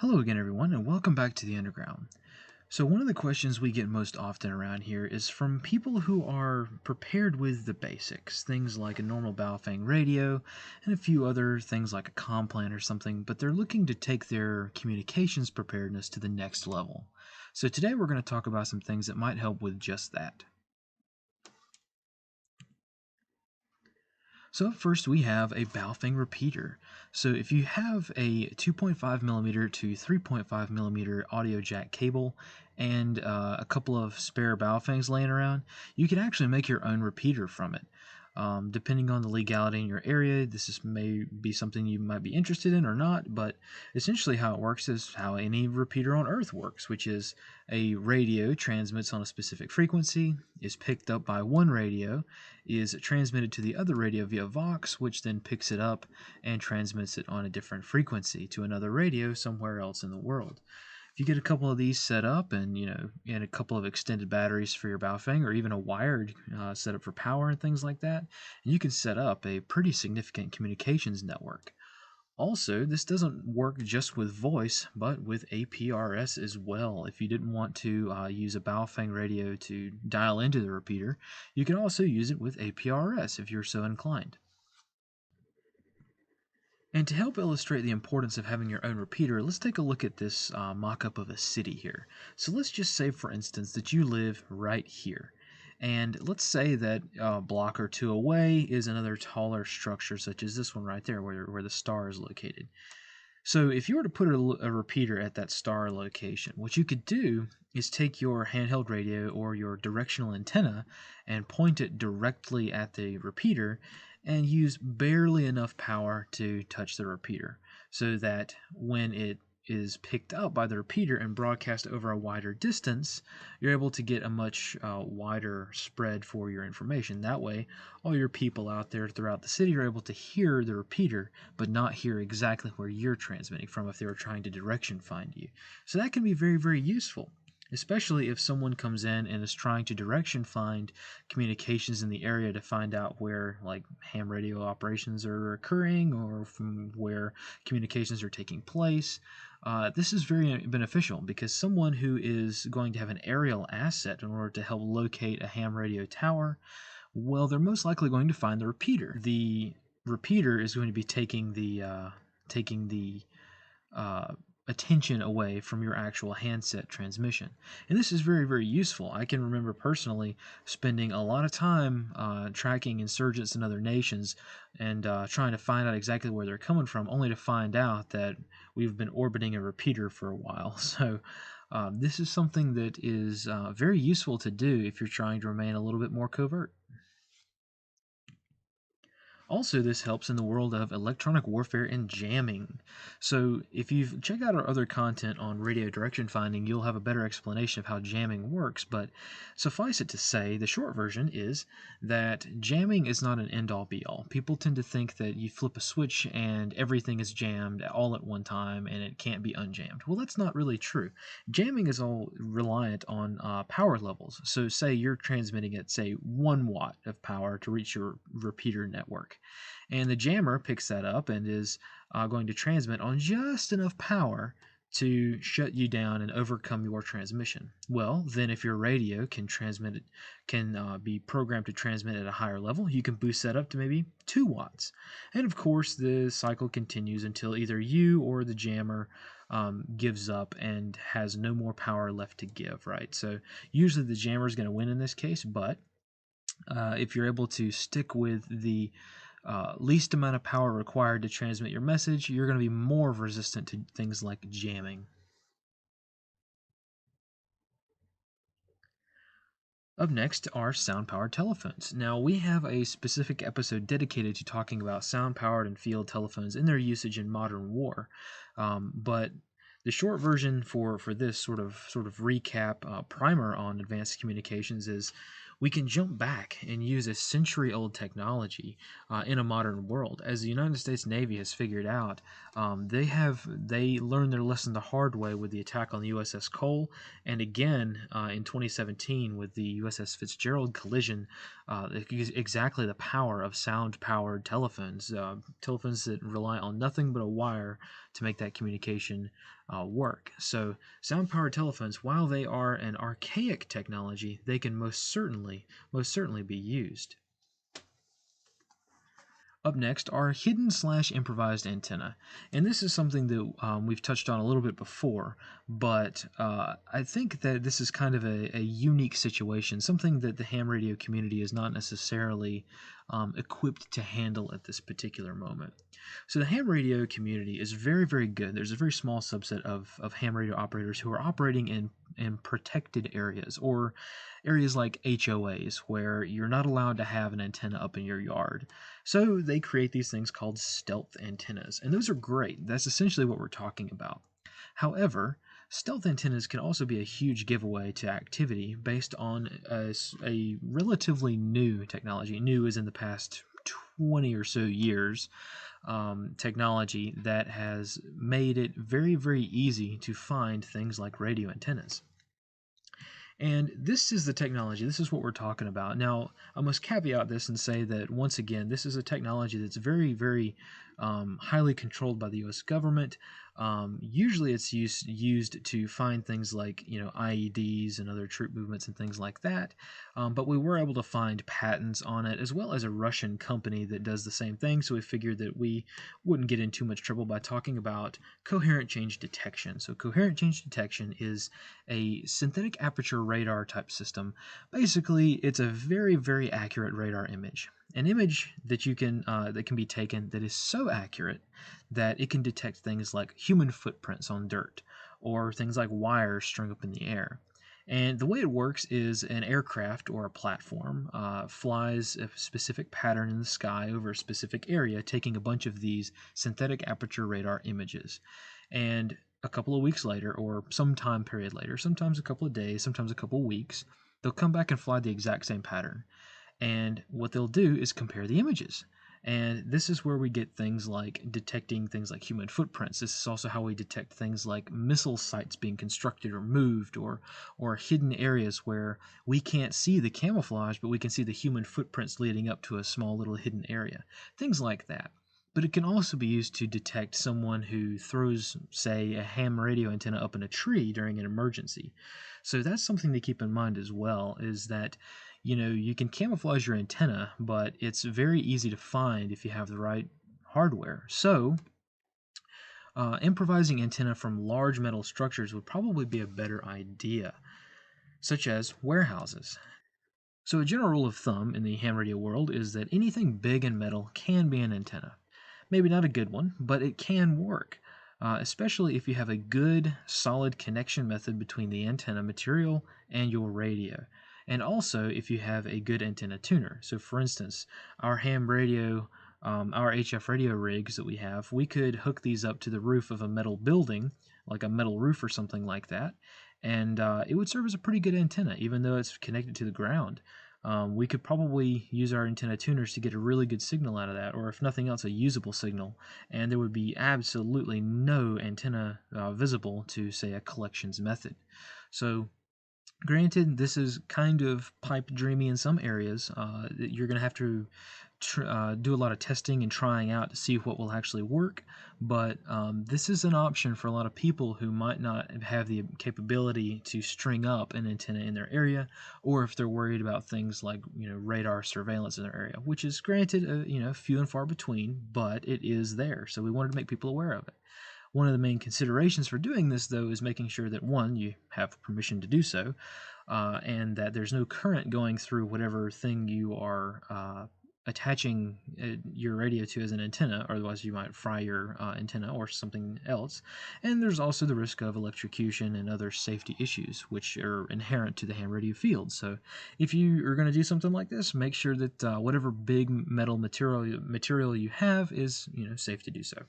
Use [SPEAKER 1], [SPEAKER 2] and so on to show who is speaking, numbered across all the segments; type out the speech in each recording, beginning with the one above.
[SPEAKER 1] Hello again, everyone, and welcome back to the Underground. So, one of the questions we get most often around here is from people who are prepared with the basics, things like a normal Baofeng radio and a few other things like a comm plan or something, but they're looking to take their communications preparedness to the next level. So, today we're going to talk about some things that might help with just that. So up first we have a Baofeng repeater. So if you have a 2.5mm to 3.5mm audio jack cable and a couple of spare Baofengs laying around, you can actually make your own repeater from it. Depending on the legality in your area, may be something you might be interested in or not, but essentially how it works is how any repeater on Earth works, which is a radio transmits on a specific frequency, is picked up by one radio, is transmitted to the other radio via Vox, which then picks it up and transmits it on a different frequency to another radio somewhere else in the world. If you get a couple of these set up and and a couple of extended batteries for your Baofeng or even a wired setup for power and things like that, you can set up a pretty significant communications network. Also, this doesn't work just with voice, but with APRS as well. If you didn't want to use a Baofeng radio to dial into the repeater, you can also use it with APRS if you're so inclined. And to help illustrate the importance of having your own repeater, let's take a look at this mock-up of a city here. So let's just say, for instance, that you live right here. And let's say that a block or two away is another taller structure, such as this one right there, where the star is located. So if you were to put a repeater at that star location, what you could do is take your handheld radio or your directional antenna and point it directly at the repeater and use barely enough power to touch the repeater so that when it is picked up by the repeater and broadcast over a wider distance, you're able to get a much wider spread for your information. That way, all your people out there throughout the city are able to hear the repeater, but not hear exactly where you're transmitting from if they were trying to direction find you. So that can be very, very useful, especially if someone comes in and is trying to direction find communications in the area to find out where like ham radio operations are occurring or from where communications are taking place. This is very beneficial because someone who is going to have an aerial asset in order to help locate a ham radio tower, well, they're most likely going to find the repeater. The repeater is going to be taking the attention away from your actual handset transmission. And this is very, very useful. I can remember personally spending a lot of time tracking insurgents in other nations and trying to find out exactly where they're coming from, only to find out that we've been orbiting a repeater for a while. So this is something that is very useful to do if you're trying to remain a little bit more covert. Also, this helps in the world of electronic warfare and jamming. So, if you've checked out our other content on radio direction finding, you'll have a better explanation of how jamming works. But suffice it to say, the short version is that jamming is not an end-all be-all. People tend to think that you flip a switch and everything is jammed all at one time and it can't be unjammed. Well, that's not really true. Jamming is all reliant on power levels. So, say you're transmitting at, say, 1 watt of power to reach your repeater network. And the jammer picks that up and is going to transmit on just enough power to shut you down and overcome your transmission. Well, then if your radio can transmit it, can be programmed to transmit at a higher level, you can boost that up to maybe 2 watts. And of course, the cycle continues until either you or the jammer gives up and has no more power left to give, right? So usually the jammer is going to win in this case, but if you're able to stick with the least amount of power required to transmit your message, you're going to be more resistant to things like jamming. Up next are sound-powered telephones. Now, we have a specific episode dedicated to talking about sound-powered and field telephones and their usage in modern war. But the short version for this sort of recap primer on advanced communications is we can jump back and use a century-old technology in a modern world. As the United States Navy has figured out, they learned their lesson the hard way with the attack on the USS Cole, and again in 2017 with the USS Fitzgerald collision. Exactly the power of sound-powered telephones, telephones that rely on nothing but a wire to make that communication work. So sound-powered telephones, while they are an archaic technology, they can most certainly be used. Up next are hidden/improvised antenna, and this is something that we've touched on a little bit before, but I think that this is kind of a unique situation, something that the ham radio community is not necessarily equipped to handle at this particular moment. So the ham radio community is very, very good. There's a very small subset of ham radio operators who are operating in protected areas, or areas like HOAs, where you're not allowed to have an antenna up in your yard. So they create these things called stealth antennas, and those are great. That's essentially what we're talking about. However, stealth antennas can also be a huge giveaway to activity based on a relatively new technology. New is in the past 20 or so years. Technology that has made it very, very easy to find things like radio antennas. And this is the technology, this is what we're talking about. Now, I must caveat this and say that, once again, this is a technology that's very, very highly controlled by the U.S. government. Usually it's used to find things like, IEDs and other troop movements and things like that. But we were able to find patents on it, as well as a Russian company that does the same thing, so we figured that we wouldn't get in too much trouble by talking about coherent change detection. So coherent change detection is a synthetic aperture radar type system. Basically, it's a very, very accurate radar image. An image that that can be taken that is so accurate that it can detect things like human footprints on dirt, or things like wires strung up in the air. And the way it works is an aircraft or a platform flies a specific pattern in the sky over a specific area, taking a bunch of these synthetic aperture radar images. And a couple of weeks later, or some time period later, sometimes a couple of days, sometimes a couple of weeks, they'll come back and fly the exact same pattern. And what they'll do is compare the images. And this is where we get things like detecting things like human footprints. This is also how we detect things like missile sites being constructed or moved, or hidden areas where we can't see the camouflage, but we can see the human footprints leading up to a small little hidden area. Things like that. But it can also be used to detect someone who throws, say, a ham radio antenna up in a tree during an emergency. So that's something to keep in mind as well, is that you can camouflage your antenna, but it's very easy to find if you have the right hardware. So improvising antenna from large metal structures would probably be a better idea, such as warehouses. So a general rule of thumb in the ham radio world is that anything big and metal can be an antenna. Maybe not a good one, but it can work, especially if you have a good, solid connection method between the antenna material and your radio. And also if you have a good antenna tuner. So for instance, our ham radio, our HF radio rigs that we have, we could hook these up to the roof of a metal building, like a metal roof or something like that, and it would serve as a pretty good antenna, even though it's connected to the ground. We could probably use our antenna tuners to get a really good signal out of that, or if nothing else, a usable signal, and there would be absolutely no antenna visible to, say, a collections method. So granted, this is kind of pipe dreamy in some areas. You're going to have to do a lot of testing and trying out to see what will actually work, but this is an option for a lot of people who might not have the capability to string up an antenna in their area, or if they're worried about things like radar surveillance in their area, which is granted few and far between, but it is there, so we wanted to make people aware of it. One of the main considerations for doing this, though, is making sure that, one, you have permission to do so, and that there's no current going through whatever thing you are attaching your radio to as an antenna, otherwise you might fry your antenna or something else. And there's also the risk of electrocution and other safety issues, which are inherent to the ham radio field. So if you are going to do something like this, make sure that whatever big metal material you have is safe to do so.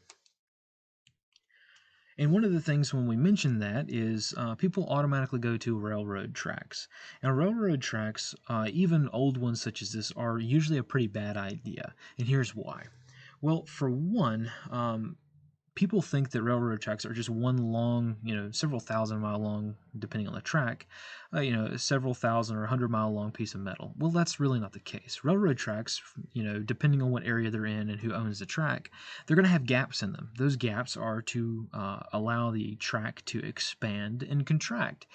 [SPEAKER 1] And one of the things when we mention that is people automatically go to railroad tracks. And railroad tracks, even old ones such as this, are usually a pretty bad idea. And here's why. Well, for one, people think that railroad tracks are just one long, several thousand mile long, depending on the track, several thousand or 100 mile long piece of metal. Well, that's really not the case. Railroad tracks, depending on what area they're in and who owns the track, they're going to have gaps in them. Those gaps are to allow the track to expand and contract,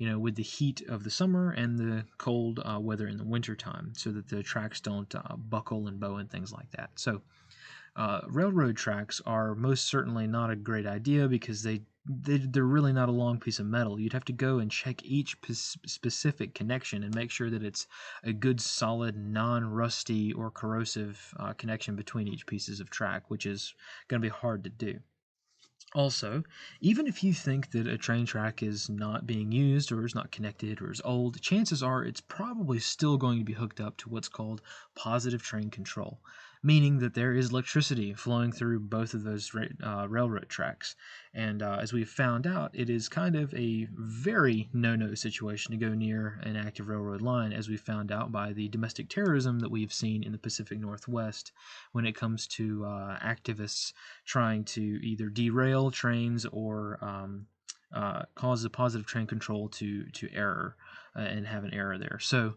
[SPEAKER 1] with the heat of the summer and the cold weather in the wintertime, so that the tracks don't buckle and bow and things like that. So, railroad tracks are most certainly not a great idea because they're really not a long piece of metal. You'd have to go and check each specific connection and make sure that it's a good, solid, non-rusty or corrosive connection between each pieces of track, which is going to be hard to do. Also, even if you think that a train track is not being used or is not connected or is old, chances are it's probably still going to be hooked up to what's called positive train control, meaning that there is electricity flowing through both of those railroad tracks. And as we've found out, it is kind of a very no-no situation to go near an active railroad line, as we found out by the domestic terrorism that we've seen in the Pacific Northwest when it comes to activists trying to either derail trains or cause the positive train control to error and have an error there. So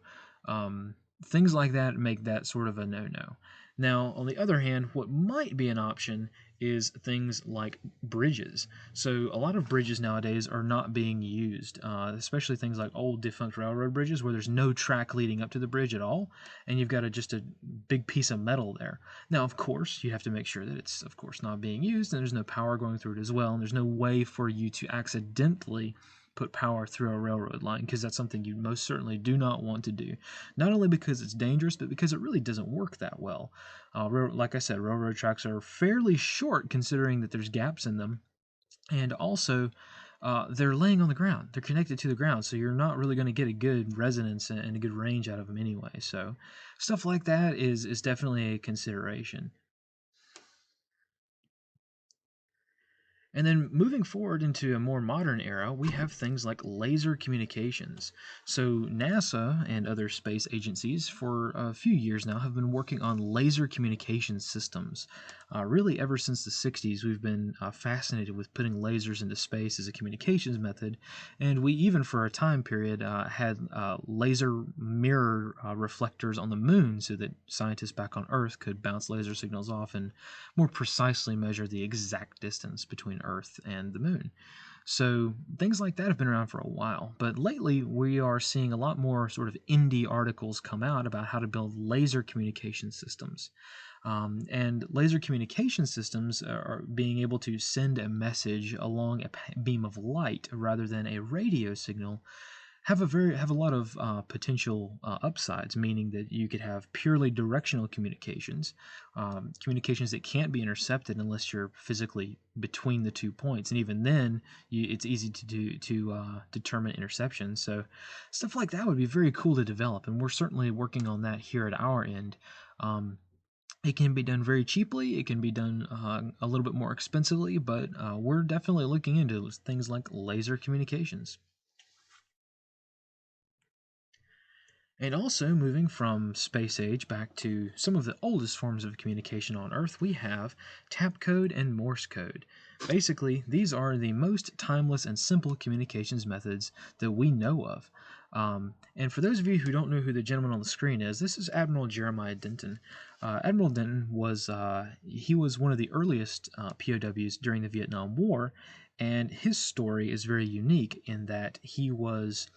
[SPEAKER 1] things like that make that sort of a no-no. Now, on the other hand, what might be an option is things like bridges. So a lot of bridges nowadays are not being used, especially things like old defunct railroad bridges where there's no track leading up to the bridge at all, and you've got just a big piece of metal there. Now, of course, you have to make sure that it's, of course, not being used, and there's no power going through it as well, and there's no way for you to accidentally put power through a railroad line, because that's something you most certainly do not want to do. Not only because it's dangerous, but because it really doesn't work that well. Like I said, railroad tracks are fairly short considering that there's gaps in them, and also they're laying on the ground. They're connected to the ground, so you're not really going to get a good resonance and a good range out of them anyway. So stuff like that is definitely a consideration. And then moving forward into a more modern era, we have things like laser communications. So, NASA and other space agencies for a few years now have been working on laser communication systems. Really, ever since the 60s, we've been fascinated with putting lasers into space as a communications method. And we even, for a time period, had laser mirror reflectors on the moon so that scientists back on Earth could bounce laser signals off and more precisely measure the exact distance between Earth and the moon. So things like that have been around for a while, but lately we are seeing a lot more sort of indie articles come out about how to build laser communication systems. And laser communication systems are being able to send a message along a beam of light rather than a radio signal have a lot of potential upsides, meaning that you could have purely directional communications, communications that can't be intercepted unless you're physically between the 2 points, and even then, it's easy to determine interception. So, stuff like that would be very cool to develop, and we're certainly working on that here at our end. Um, it can be done very cheaply. It can be done a little bit more expensively, but we're definitely looking into things like laser communications. And also, moving from space age back to some of the oldest forms of communication on Earth, we have tap code and Morse code. Basically, these are the most timeless and simple communications methods that we know of. And for those of you who don't know who the gentleman on the screen is, this is Admiral Jeremiah Denton. Admiral Denton he was one of the earliest POWs during the Vietnam War, and his story is very unique in that he was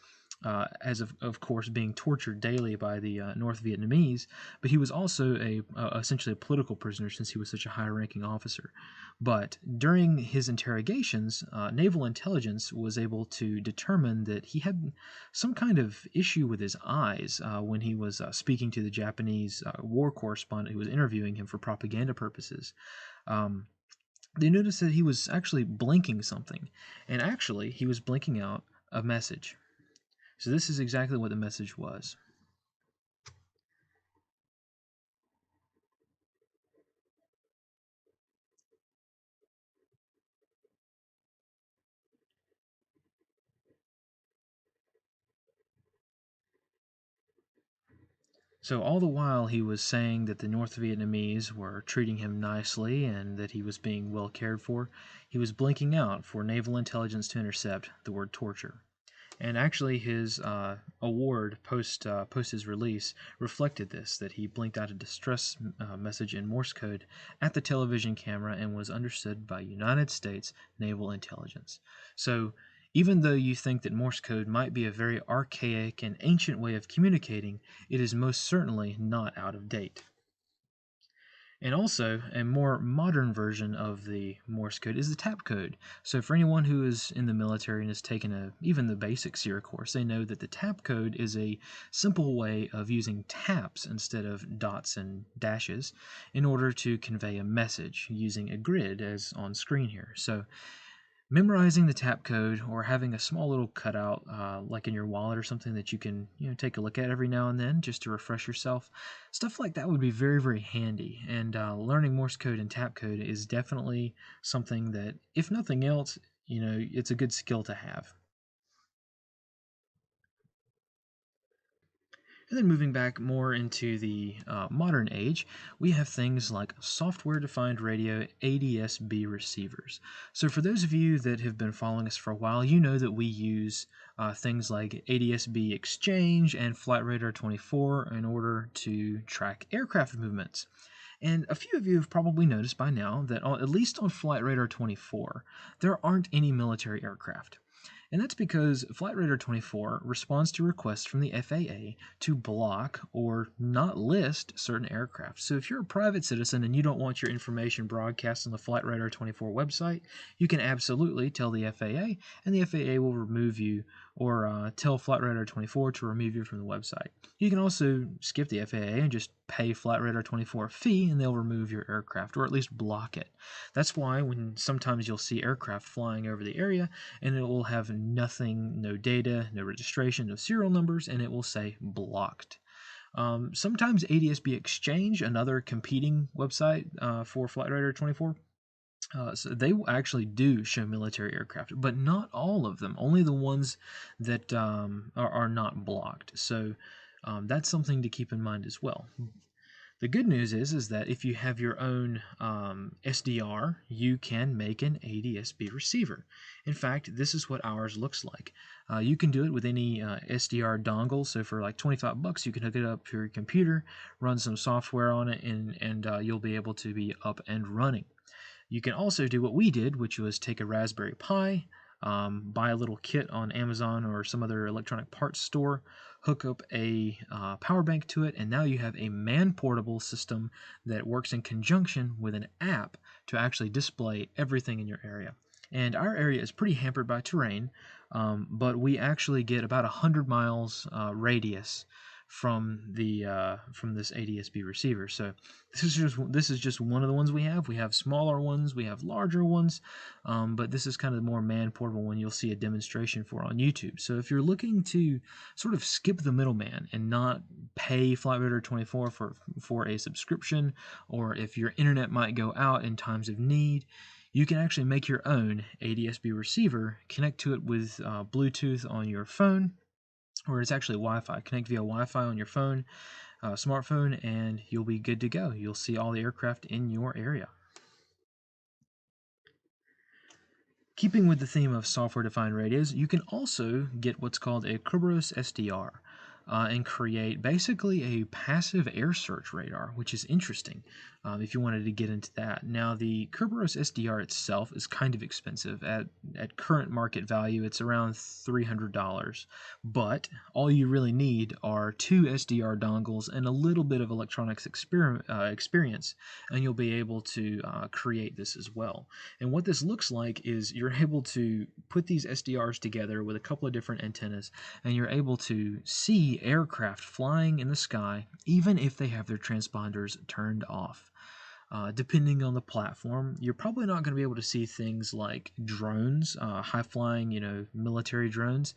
[SPEAKER 1] as of course being tortured daily by the North Vietnamese, but he was also essentially a political prisoner since he was such a high-ranking officer. But during his interrogations, naval intelligence was able to determine that he had some kind of issue with his eyes when he was speaking to the Japanese war correspondent who was interviewing him for propaganda purposes. Um, they noticed that he was actually blinking something, and actually he was blinking out a message. So this is exactly what the message was. So all the while he was saying that the North Vietnamese were treating him nicely and that he was being well cared for, he was blinking out for naval intelligence to intercept the word torture. And actually, his award post his release reflected this, that he blinked out a distress message in Morse code at the television camera and was understood by United States Naval Intelligence. So even though you think that Morse code might be a very archaic and ancient way of communicating, it is most certainly not out of date. And also, a more modern version of the Morse code is the tap code. So for anyone who is in the military and has taken even the basic SEER course, they know that the tap code is a simple way of using taps instead of dots and dashes in order to convey a message using a grid as on screen here. So memorizing the tap code or having a small little cutout like in your wallet or something that you can take a look at every now and then just to refresh yourself, stuff like that would be very, very handy. And learning Morse code and tap code is definitely something that, if nothing else, it's a good skill to have. And then moving back more into the modern age, we have things like software-defined radio ADSB receivers. So for those of you that have been following us for a while, you know that we use things like ADSB Exchange and Flight Radar 24 in order to track aircraft movements. And a few of you have probably noticed by now that at least on Flight Radar 24, there aren't any military aircraft. And that's because Flight Radar 24 responds to requests from the FAA to block or not list certain aircraft. So if you're a private citizen and you don't want your information broadcast on the Flight Radar 24 website, you can absolutely tell the FAA, and the FAA will remove you, or tell Flight Radar 24 to remove you from the website. You can also skip the FAA and just pay Flight Radar 24 a fee, and they'll remove your aircraft, or at least block it. That's why when sometimes you'll see aircraft flying over the area, and it will have nothing, no data, no registration, no serial numbers, and it will say blocked. Sometimes ADSB Exchange, another competing website for Flight Radar 24, so they actually do show military aircraft, but not all of them, only the ones that are not blocked. So that's something to keep in mind as well. The good news is that if you have your own SDR, you can make an ADSB receiver. In fact, this is what ours looks like. You can do it with any SDR dongle. So for like 25 bucks, you can hook it up to your computer, run some software on it, and you'll be able to be up and running. You can also do what we did, which was take a Raspberry Pi, buy a little kit on Amazon or some other electronic parts store, hook up a power bank to it, and now you have a man-portable system that works in conjunction with an app to actually display everything in your area. And our area is pretty hampered by terrain, but we actually get about 100 miles radius from this ADSB receiver. So this is just one of the ones we have. We have smaller ones, we have larger ones, but this is kind of the more man-portable one you'll see a demonstration for on YouTube. So if you're looking to sort of skip the middleman and not pay Flight Radar 24 for a subscription, or if your internet might go out in times of need, you can actually make your own ADSB receiver, connect to it with Bluetooth on your phone, or it's actually Wi-Fi. Connect via Wi-Fi on your phone, smartphone, and you'll be good to go. You'll see all the aircraft in your area. Keeping with the theme of software-defined radios, you can also get what's called a Kerberos SDR and create basically a passive air search radar, which is interesting if you wanted to get into that. Now, the Kerberos SDR itself is kind of expensive. At current market value, it's around $300. But all you really need are two SDR dongles and a little bit of electronics experience, and you'll be able to create this as well. And what this looks like is you're able to put these SDRs together with a couple of different antennas, and you're able to see aircraft flying in the sky even if they have their transponders turned off. Depending on the platform, you're probably not going to be able to see things like drones, high-flying, military drones,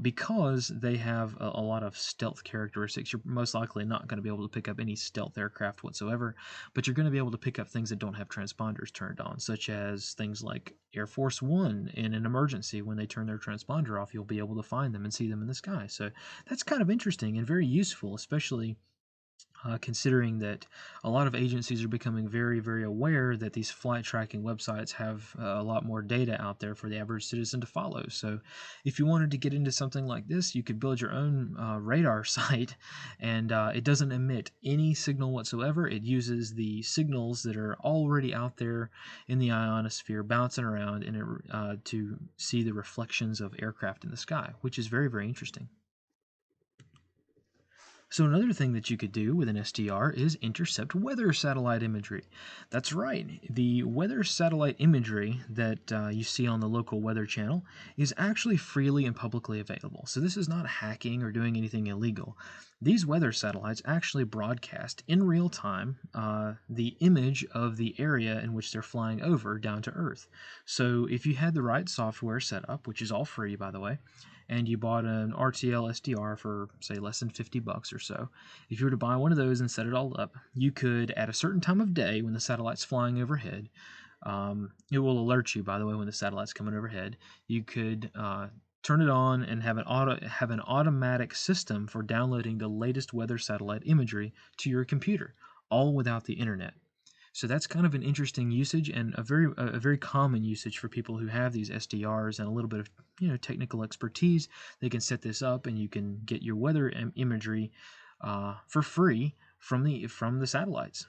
[SPEAKER 1] because they have a lot of stealth characteristics. You're most likely not going to be able to pick up any stealth aircraft whatsoever, but you're going to be able to pick up things that don't have transponders turned on, such as things like Air Force One. In an emergency, when they turn their transponder off, you'll be able to find them and see them in the sky. So that's kind of interesting and very useful, especially considering that a lot of agencies are becoming very, very aware that these flight tracking websites have a lot more data out there for the average citizen to follow. So, if you wanted to get into something like this, you could build your own radar site, and it doesn't emit any signal whatsoever. It uses the signals that are already out there in the ionosphere bouncing around in it, to see the reflections of aircraft in the sky, which is very, very interesting. So another thing that you could do with an SDR is intercept weather satellite imagery. That's right, the weather satellite imagery that you see on the local weather channel is actually freely and publicly available. So this is not hacking or doing anything illegal. These weather satellites actually broadcast in real time the image of the area in which they're flying over down to Earth. So if you had the right software set up, which is all free by the way, and you bought an RTL SDR for say less than $50 or so, if you were to buy one of those and set it all up, you could at a certain time of day when the satellite's flying overhead, it will alert you by the way when the satellite's coming overhead. You could turn it on and have an automatic system for downloading the latest weather satellite imagery to your computer, all without the internet. So that's kind of an interesting usage and a very common usage for people who have these SDRs and a little bit of technical expertise. They can set this up and you can get your weather imagery for free from the satellites.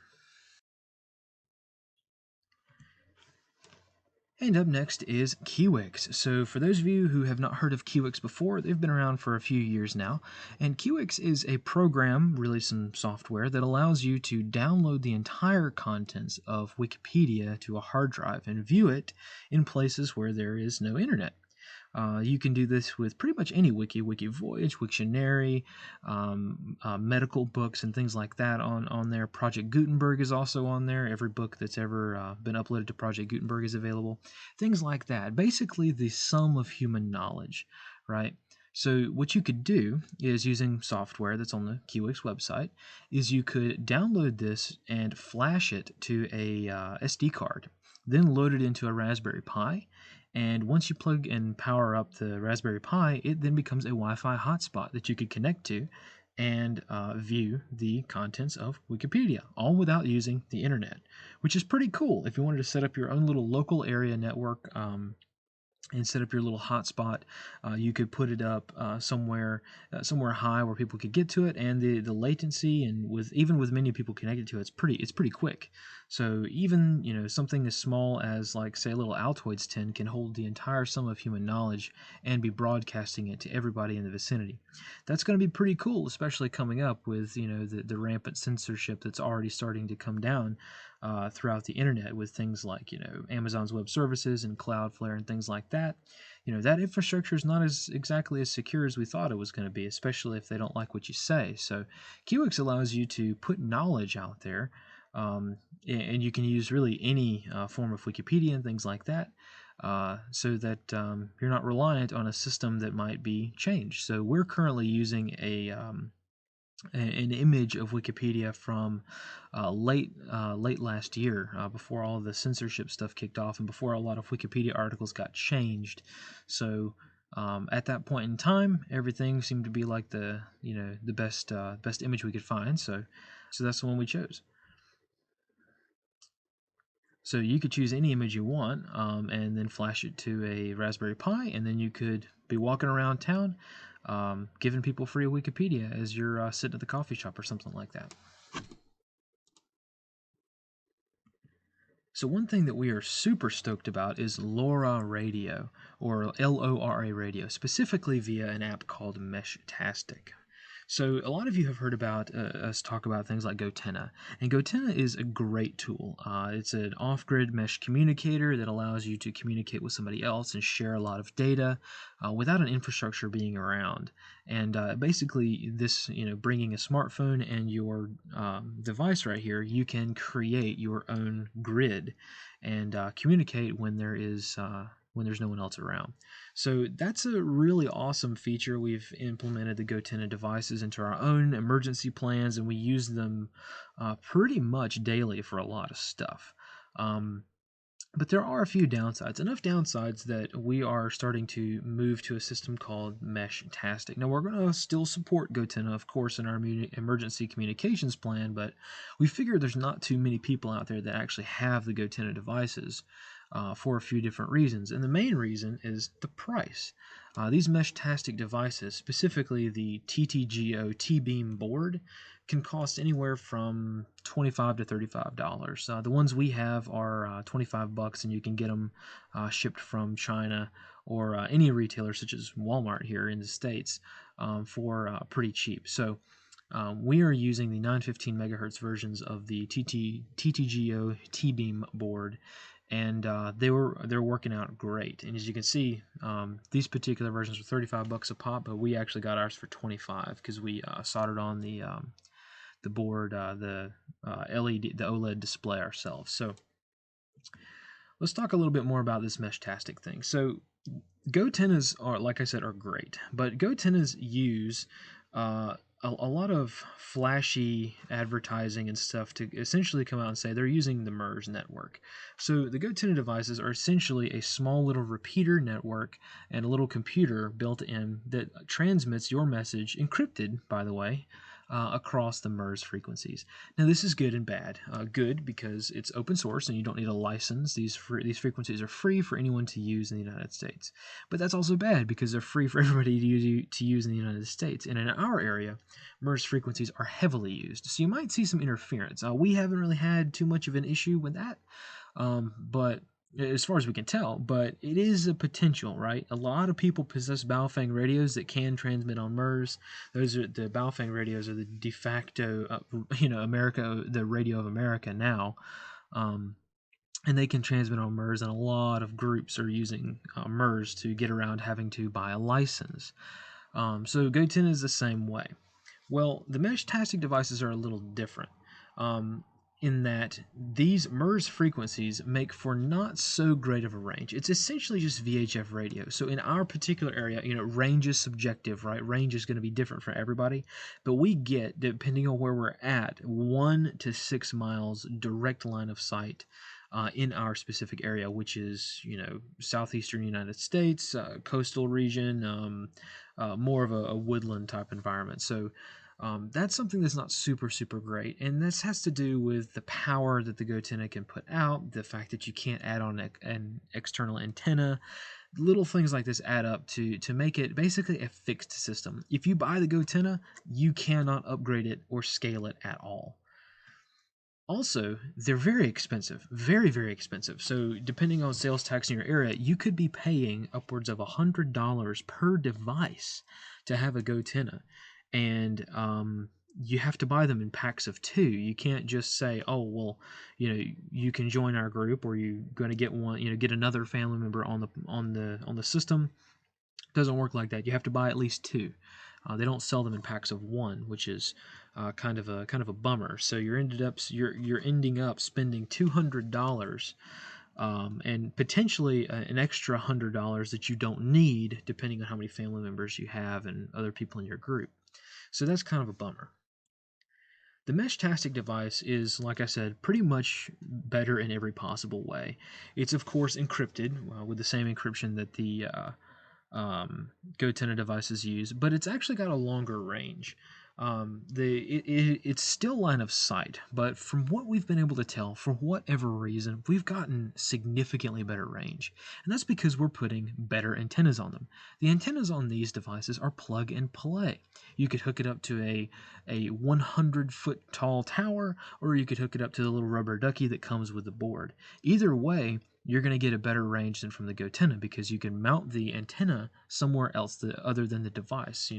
[SPEAKER 1] And up next is Kiwix. So for those of you who have not heard of Kiwix before, they've been around for a few years now. And Kiwix is a program, really some software, that allows you to download the entire contents of Wikipedia to a hard drive and view it in places where there is no internet. You can do this with pretty much any wiki, Wikivoyage, Wiktionary, medical books, and things like that on there. Project Gutenberg is also on there. Every book that's ever been uploaded to Project Gutenberg is available. Things like that. Basically, the sum of human knowledge, right? So what you could do is using software that's on the Kiwix website is you could download this and flash it to a SD card, then load it into a Raspberry Pi, and once you plug and power up the Raspberry Pi, it then becomes a Wi-Fi hotspot that you could connect to and view the contents of Wikipedia, all without using the internet, which is pretty cool. If you wanted to set up your own little local area network and set up your little hotspot, you could put it up somewhere high where people could get to it, and the latency and with many people connected to it, it's pretty quick. So even something as small as like say a little Altoids tin can hold the entire sum of human knowledge and be broadcasting it to everybody in the vicinity. That's going to be pretty cool, especially coming up with the rampant censorship that's already starting to come down throughout the internet with things like Amazon's Web Services and Cloudflare and things like that. That infrastructure is not as exactly as secure as we thought it was going to be, especially if they don't like what you say. So Kiwix allows you to put knowledge out there, and you can use really any form of Wikipedia and things like that. So that you're not reliant on a system that might be changed. So we're currently using an image of Wikipedia from late last year, before all of the censorship stuff kicked off and before a lot of Wikipedia articles got changed. So at that point in time, everything seemed to be like the best image we could find. So that's the one we chose. So you could choose any image you want, and then flash it to a Raspberry Pi, and then you could be walking around town, giving people free Wikipedia as you're sitting at the coffee shop or something like that. So one thing that we are super stoked about is LoRa Radio, or LORA Radio, specifically via an app called Meshtastic. So a lot of you have heard about us talk about things like Gotenna, and Gotenna is a great tool. It's an off-grid mesh communicator that allows you to communicate with somebody else and share a lot of data without an infrastructure being around. And basically, this bringing a smartphone and your device right here, you can create your own grid and communicate when there's no one else around. So that's a really awesome feature. We've implemented the Gotenna devices into our own emergency plans, and we use them pretty much daily for a lot of stuff. Um, But there are a few downsides, enough downsides that we are starting to move to a system called Meshtastic. Now, we're going to still support Gotenna, of course, in our emergency communications plan, but we figure there's not too many people out there that actually have the Gotenna devices for a few different reasons. And the main reason is the price. These Meshtastic devices, specifically the TTGO T-Beam board, can cost anywhere from $25 to $35. The ones we have are $25, and you can get them shipped from China or any retailer such as Walmart here in the States for pretty cheap. So we are using the 915 megahertz versions of the TTGO T-Beam board, and they're working out great. And as you can see, these particular versions are $35 a pop, but we actually got ours for 25 because we soldered on the board, the LED, the OLED display ourselves. So let's talk a little bit more about this Meshtastic thing. So Gotennas are, like I said, are great, but Gotennas use a lot of flashy advertising and stuff to essentially come out and say they're using the MERS network. So the Gotenna devices are essentially a small little repeater network and a little computer built in that transmits your message, encrypted, by the way, across the MERS frequencies. Now, this is good and bad. Good because it's open source and you don't need a license. These frequencies are free for anyone to use in the United States. But that's also bad because they're free for everybody to use in the United States. And in our area, MERS frequencies are heavily used. So you might see some interference. We haven't really had too much of an issue with that, but as far as we can tell, but it is a potential, right? A lot of people possess Baofeng radios that can transmit on MERS. Those are the Baofeng radios are the de facto, America, the radio of America now. And they can transmit on MERS, and a lot of groups are using MERS to get around having to buy a license. So Gotenna is the same way. Well, the Meshtastic devices are a little different in that these MERS frequencies make for not so great of a range. It's essentially just VHF radio. So in our particular area, range is subjective, right? Range is going to be different for everybody, but we get, depending on where we're at, 1 to 6 miles direct line of sight in our specific area, which is, southeastern United States, coastal region, more of a woodland type environment. So that's something that's not super, super great. And this has to do with the power that the Gotenna can put out, the fact that you can't add on an external antenna. Little things like this add up to make it basically a fixed system. If you buy the Gotenna, you cannot upgrade it or scale it at all. Also, they're very expensive, very, very expensive. So depending on sales tax in your area, you could be paying upwards of $100 per device to have a Gotenna. And you have to buy them in packs of 2. You can't just say, oh, well, you can join our group, or you're going to get one, get another family member on the system. It doesn't work like that. You have to buy at least 2. They don't sell them in packs of 1, which is kind of a bummer. So you're ending up spending $200 and potentially an extra $100 that you don't need, depending on how many family members you have and other people in your group. So that's kind of a bummer. The Meshtastic device is, like I said, pretty much better in every possible way. It's, of course, encrypted with the same encryption that the Gotenna devices use, but it's actually got a longer range. It's still line of sight, but from what we've been able to tell, for whatever reason, we've gotten significantly better range. And that's because we're putting better antennas on them. The antennas on these devices are plug and play. You could hook it up to a 100-foot tall tower, or you could hook it up to the little rubber ducky that comes with the board. Either way, you're going to get a better range than from the Gotenna, because you can mount the antenna somewhere else other than the device.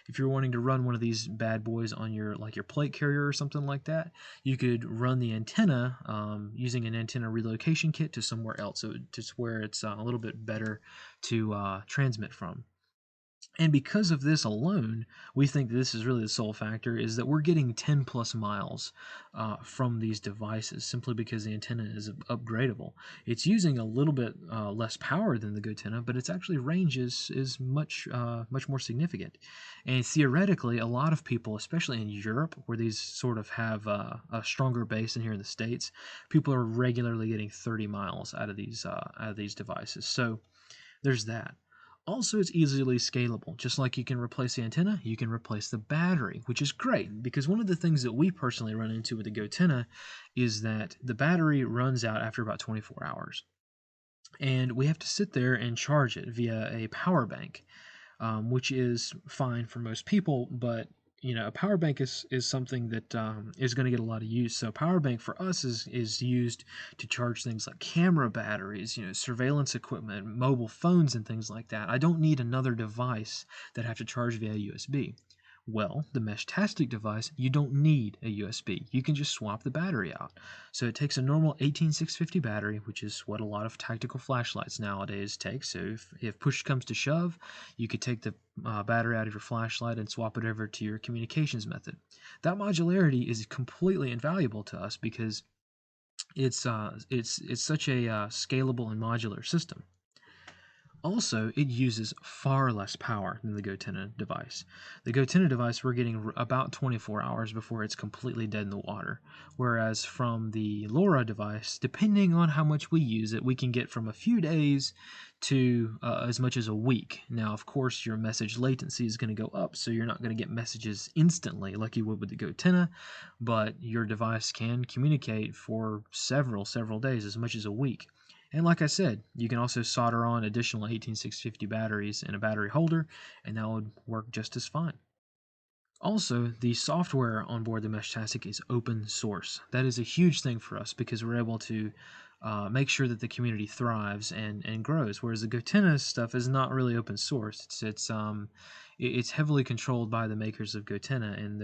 [SPEAKER 1] If you're wanting to run one of these bad boys on your plate carrier or something like that, you could run the antenna using an antenna relocation kit to somewhere else, so just where it's a little bit better to transmit from. And because of this alone, we think that this is really the sole factor, is that we're getting 10 plus miles from these devices simply because the antenna is upgradable. It's using a little bit less power than the Gotenna, but its actually range is much more significant. And theoretically, a lot of people, especially in Europe, where these sort of have a stronger base than here in the States, people are regularly getting 30 miles out of these devices. So there's that. Also, it's easily scalable. Just like you can replace the antenna, you can replace the battery, which is great because one of the things that we personally run into with the Gotenna is that the battery runs out after about 24 hours. And we have to sit there and charge it via a power bank, which is fine for most people, but a power bank is something that is going to get a lot of use. So a power bank for us is used to charge things like camera batteries, surveillance equipment, mobile phones, and things like that. I don't need another device that I have to charge via USB. Well, the Meshtastic device, you don't need a USB. You can just swap the battery out. So it takes a normal 18650 battery, which is what a lot of tactical flashlights nowadays take. So if push comes to shove, you could take the battery out of your flashlight and swap it over to your communications method. That modularity is completely invaluable to us because it's such a scalable and modular system. Also, it uses far less power than the Gotenna device. The Gotenna device, we're getting about 24 hours before it's completely dead in the water, whereas from the LoRa device, depending on how much we use it, we can get from a few days to as much as a week. Now, of course, your message latency is going to go up, so you're not going to get messages instantly like you would with the Gotenna, but your device can communicate for several days, as much as a week. And like I said, you can also solder on additional 18650 batteries in a battery holder, and that would work just as fine. Also, the software on board the Meshtastic is open source. That is a huge thing for us because we're able to make sure that the community thrives and grows. Whereas the Gotenna stuff is not really open source. It's heavily controlled by the makers of Gotenna, and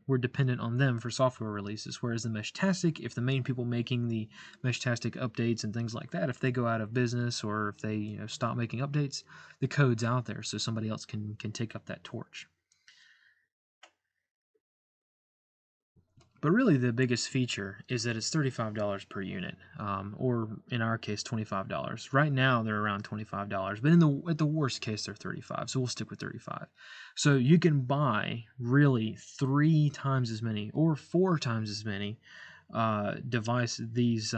[SPEAKER 1] we're dependent on them for software releases. Whereas the Meshtastic, if the main people making the Meshtastic updates and things like that, if they go out of business or if they stop making updates, the code's out there, so somebody else can take up that torch. But really, the biggest feature is that it's $35 per unit, or in our case, $25. Right now, they're around $25, but at the worst case, they're $35. So we'll stick with $35. So you can buy really 3 times as many or 4 times as many these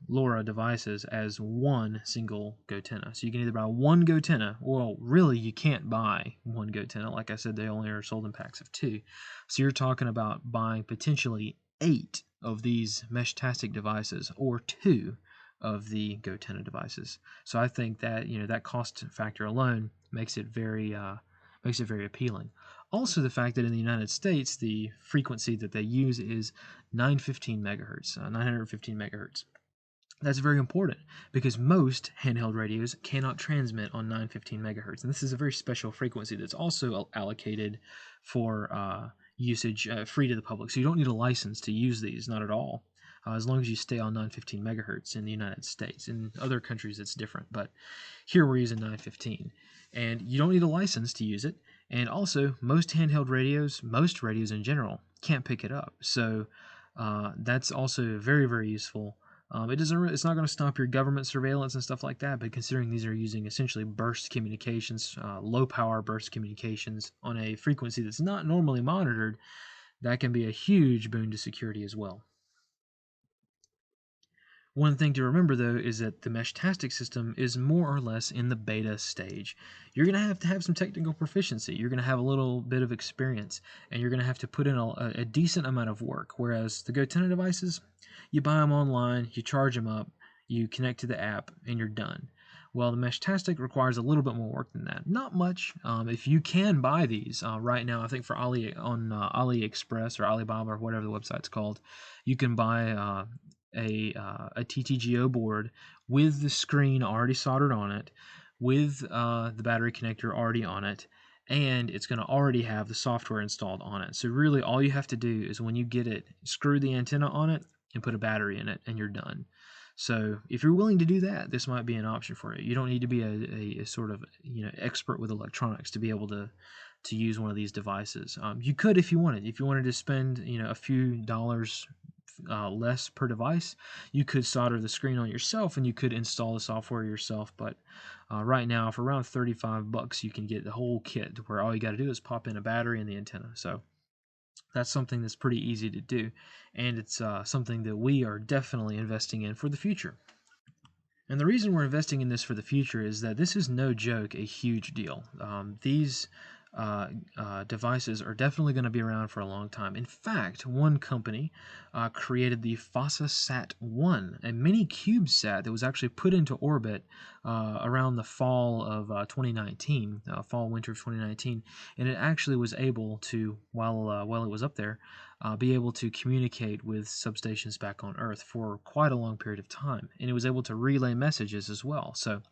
[SPEAKER 1] LoRa devices as one single Gotenna. So you can either buy one Gotenna, well, really you can't buy one Gotenna. Like I said, they only are sold in packs of 2. So you're talking about buying potentially 8 of these Meshtastic devices or 2 of the Gotenna devices. So I think that that cost factor alone makes it very appealing. Also, the fact that in the United States, the frequency that they use is 915 megahertz, 915 megahertz. That's very important because most handheld radios cannot transmit on 915 megahertz, and this is a very special frequency that's also allocated for usage free to the public. So you don't need a license to use these, not at all, as long as you stay on 915 megahertz in the United States. In other countries, it's different, but here we're using 915, and you don't need a license to use it. And also, most handheld radios, most radios in general, can't pick it up. So that's also very useful. It's not going to stop your government surveillance and stuff like that, but considering these are using essentially burst communications, low power burst communications on a frequency that's not normally monitored, that can be a huge boon to security as well. One thing to remember, though, is that the Meshtastic system is more or less in the beta stage. You're going to have some technical proficiency. You're going to have a little bit of experience, and you're going to have to put in a decent amount of work. Whereas the Gotenna devices, you buy them online, you charge them up, you connect to the app, and you're done. Well, the Meshtastic requires a little bit more work than that. Not much. If you can buy these right now, I think for AliExpress or Alibaba or whatever the website's called, you can buy a TTGO board with the screen already soldered on it, with the battery connector already on it, and it's going to already have the software installed on it. So really all you have to do is when you get it, screw the antenna on it and put a battery in it, and you're done. So if you're willing to do that, this might be an option for you. You don't need to be a sort of expert with electronics to be able to use one of these devices. You could if you wanted. If you wanted to spend a few dollars less per device, you could solder the screen on yourself and you could install the software yourself. But right now, for around $35, you can get the whole kit where all you got to do is pop in a battery and the antenna. So that's something that's pretty easy to do, and it's something that we are definitely investing in for the future. And the reason we're investing in this for the future is that this is no joke, a huge deal. These devices are definitely going to be around for a long time. In fact, one company created the FOSSA-SAT-1, a mini CubeSat that was actually put into orbit around the fall of 2019, fall-winter of 2019, and it actually was able to, while it was up there, be able to communicate with substations back on Earth for quite a long period of time, and it was able to relay messages as well. So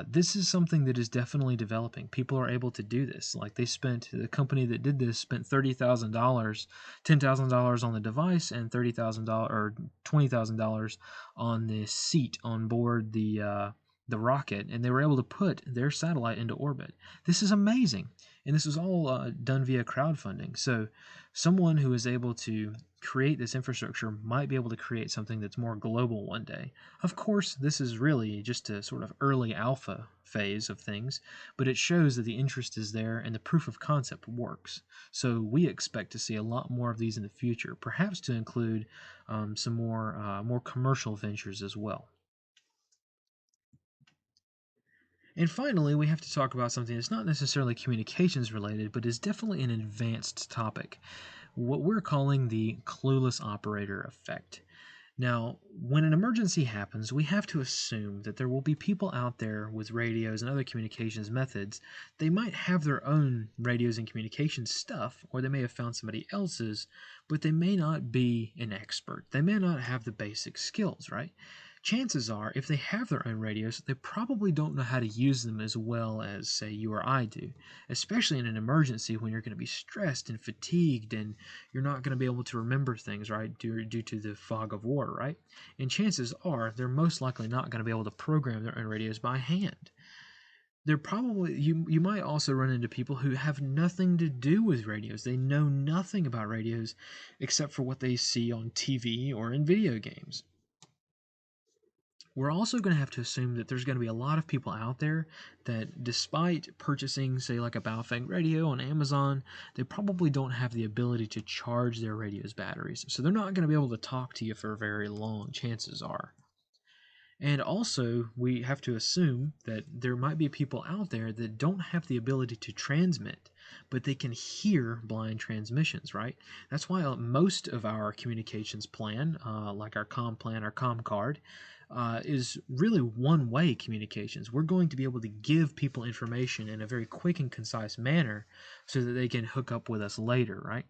[SPEAKER 1] this is something that is definitely developing. People are able to do this. Like the company that did this spent $30,000, $10,000 on the device, and $30,000 or $20,000 on the seat on board the rocket, and they were able to put their satellite into orbit. This is amazing, and this was all done via crowdfunding. So someone who is able to create this infrastructure might be able to create something that's more global one day. Of course, this is really just a sort of early alpha phase of things, but it shows that the interest is there and the proof of concept works. So we expect to see a lot more of these in the future, perhaps to include some more commercial ventures as well. And finally, we have to talk about something that's not necessarily communications related, but is definitely an advanced topic, what we're calling the clueless operator effect. Now, when an emergency happens, we have to assume that there will be people out there with radios and other communications methods. They might have their own radios and communications stuff, or they may have found somebody else's, but they may not be an expert. They may not have the basic skills, right? Chances are, if they have their own radios, they probably don't know how to use them as well as, say, you or I do, especially in an emergency when you're going to be stressed and fatigued and you're not going to be able to remember things, right, due to the fog of war, right? And chances are they're most likely not going to be able to program their own radios by hand. They're probably you might also run into people who have nothing to do with radios. They know nothing about radios except for what they see on TV or in video games. We're also going to have to assume that there's going to be a lot of people out there that, despite purchasing, say, like a Baofeng radio on Amazon, they probably don't have the ability to charge their radio's batteries. So they're not going to be able to talk to you for very long, chances are. And also, we have to assume that there might be people out there that don't have the ability to transmit, but they can hear blind transmissions, right? That's why most of our communications plan, like our comm plan, our comm card, is really one-way communications. We're going to be able to give people information in a very quick and concise manner so that they can hook up with us later, right?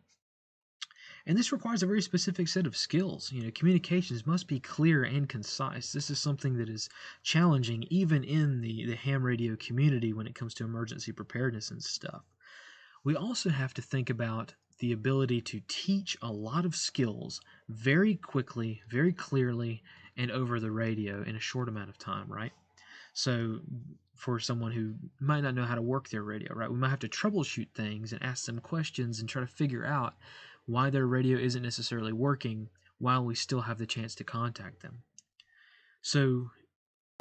[SPEAKER 1] And this requires a very specific set of skills. Communications must be clear and concise. This is something that is challenging even in the ham radio community when it comes to emergency preparedness and stuff. We also have to think about the ability to teach a lot of skills very quickly, very clearly, and over the radio in a short amount of time, right? So for someone who might not know how to work their radio, right, we might have to troubleshoot things and ask them questions and try to figure out why their radio isn't necessarily working while we still have the chance to contact them. So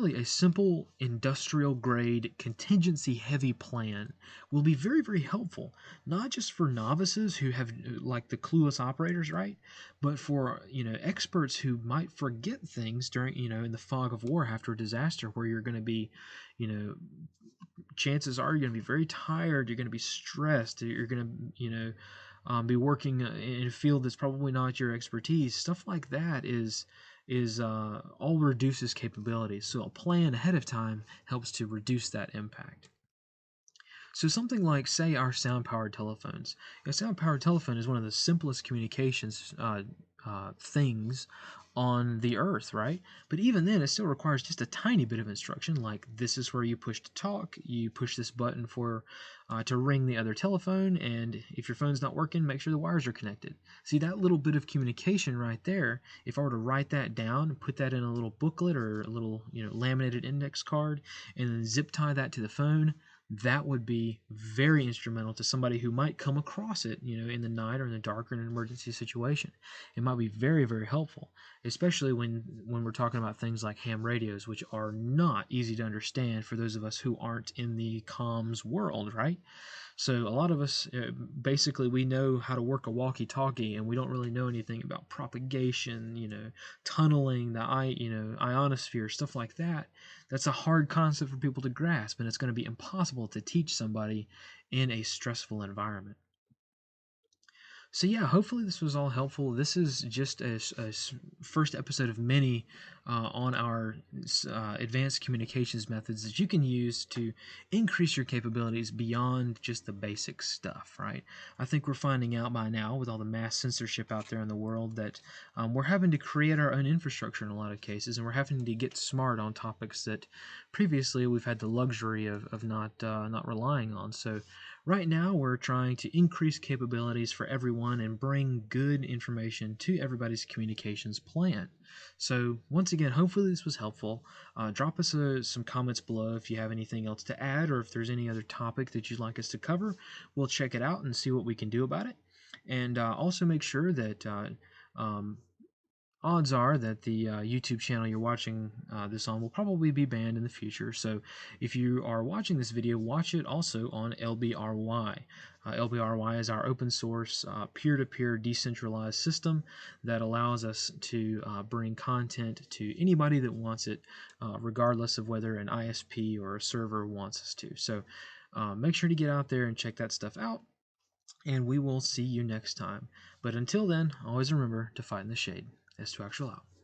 [SPEAKER 1] really, a simple industrial grade contingency heavy plan will be very, very helpful, not just for novices who have like the clueless operators, right, but for experts who might forget things during in the fog of war after a disaster where you're going to be chances are you're going to be very tired, you're going to be stressed, you're going to be working in a field that's probably not your expertise. Stuff like that is all reduces capabilities. So a plan ahead of time helps to reduce that impact. So something like, say, our sound-powered telephones. A sound-powered telephone is one of the simplest communications things on the earth, right? But even then, it still requires just a tiny bit of instruction, like this is where you push to talk, you push this button for to ring the other telephone, and if your phone's not working, make sure the wires are connected. See, that little bit of communication right there, if I were to write that down and put that in a little booklet or a little, laminated index card, and then zip tie that to the phone, that would be very instrumental to somebody who might come across it, in the night or in the dark or in an emergency situation. It might be very, very helpful, especially when we're talking about things like ham radios, which are not easy to understand for those of us who aren't in the comms world, right? So a lot of us, basically, we know how to work a walkie-talkie, and we don't really know anything about propagation, tunneling, ionosphere, stuff like that. That's a hard concept for people to grasp, and it's going to be impossible to teach somebody in a stressful environment. So yeah, hopefully this was all helpful. This is just a first episode of many on our advanced communications methods that you can use to increase your capabilities beyond just the basic stuff, right? I think we're finding out by now, with all the mass censorship out there in the world, that we're having to create our own infrastructure in a lot of cases, and we're having to get smart on topics that previously we've had the luxury of not relying on. So right now, we're trying to increase capabilities for everyone and bring good information to everybody's communications plan. So, once again, hopefully this was helpful. Drop us some comments below if you have anything else to add, or if there's any other topic that you'd like us to cover. We'll check it out and see what we can do about it. And also make sure that um, odds are that the YouTube channel you're watching this on will probably be banned in the future. So if you are watching this video, watch it also on LBRY. LBRY is our open source peer-to-peer decentralized system that allows us to bring content to anybody that wants it, regardless of whether an ISP or a server wants us to. So make sure to get out there and check that stuff out, and we will see you next time. But until then, always remember to fight in the shade. S2 Actual out.